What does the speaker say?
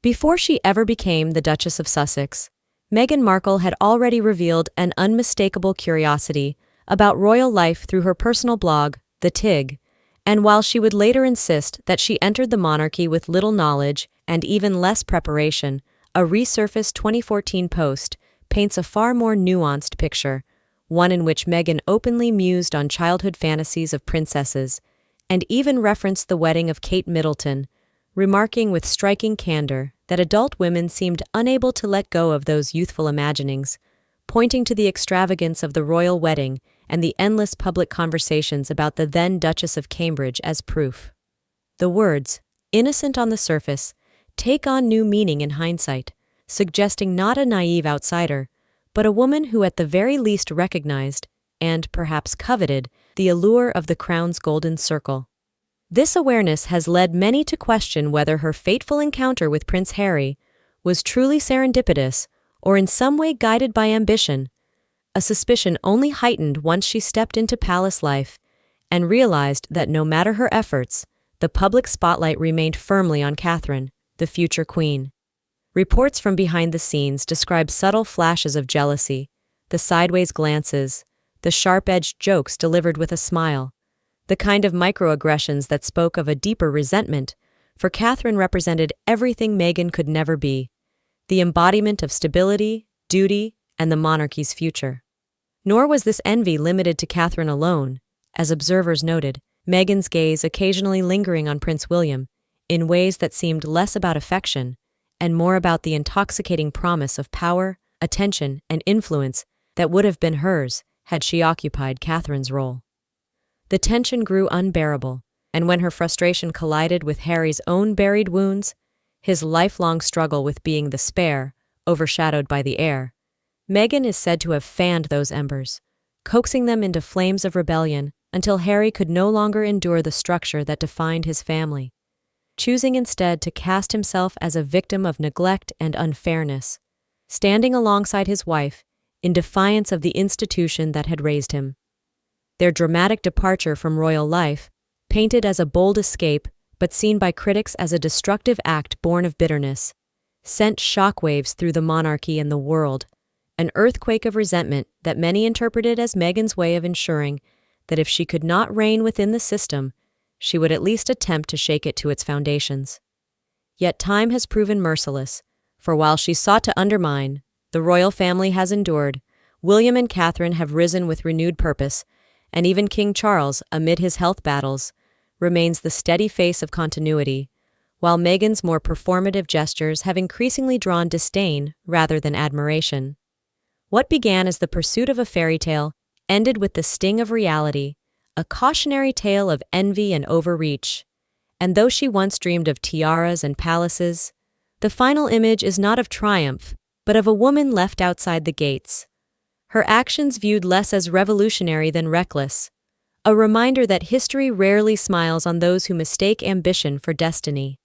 Before she ever became the Duchess of Sussex, Meghan Markle had already revealed an unmistakable curiosity about royal life through her personal blog, The Tig, and while she would later insist that she entered the monarchy with little knowledge and even less preparation, a resurfaced 2014 post paints a far more nuanced picture, one in which Meghan openly mused on childhood fantasies of princesses and even referenced the wedding of Kate Middleton, remarking with striking candor that adult women seemed unable to let go of those youthful imaginings, pointing to the extravagance of the royal wedding and the endless public conversations about the then Duchess of Cambridge as proof. The words, innocent on the surface, take on new meaning in hindsight, suggesting not a naive outsider, but a woman who at the very least recognized, and perhaps coveted, the allure of the crown's golden circle. This awareness has led many to question whether her fateful encounter with Prince Harry was truly serendipitous or in some way guided by ambition, a suspicion only heightened once she stepped into palace life and realized that no matter her efforts, the public spotlight remained firmly on Catherine, the future queen. Reports from behind the scenes describe subtle flashes of jealousy, the sideways glances, the sharp-edged jokes delivered with a smile, the kind of microaggressions that spoke of a deeper resentment, for Catherine represented everything Meghan could never be, the embodiment of stability, duty, and the monarchy's future. Nor was this envy limited to Catherine alone, as observers noted, Meghan's gaze occasionally lingering on Prince William, in ways that seemed less about affection and more about the intoxicating promise of power, attention, and influence that would have been hers had she occupied Catherine's role. The tension grew unbearable, and when her frustration collided with Harry's own buried wounds, his lifelong struggle with being the spare, overshadowed by the heir, Meghan is said to have fanned those embers, coaxing them into flames of rebellion until Harry could no longer endure the structure that defined his family, choosing instead to cast himself as a victim of neglect and unfairness, standing alongside his wife in defiance of the institution that had raised him. Their dramatic departure from royal life, painted as a bold escape but seen by critics as a destructive act born of bitterness, sent shockwaves through the monarchy and the world, an earthquake of resentment that many interpreted as Meghan's way of ensuring that if she could not reign within the system, she would at least attempt to shake it to its foundations. Yet time has proven merciless, for while she sought to undermine, the royal family has endured, William and Catherine have risen with renewed purpose, and even King Charles, amid his health battles, remains the steady face of continuity, while Meghan's more performative gestures have increasingly drawn disdain rather than admiration. What began as the pursuit of a fairy tale ended with the sting of reality, a cautionary tale of envy and overreach. And though she once dreamed of tiaras and palaces, the final image is not of triumph, but of a woman left outside the gates. Her actions viewed less as revolutionary than reckless, a reminder that history rarely smiles on those who mistake ambition for destiny.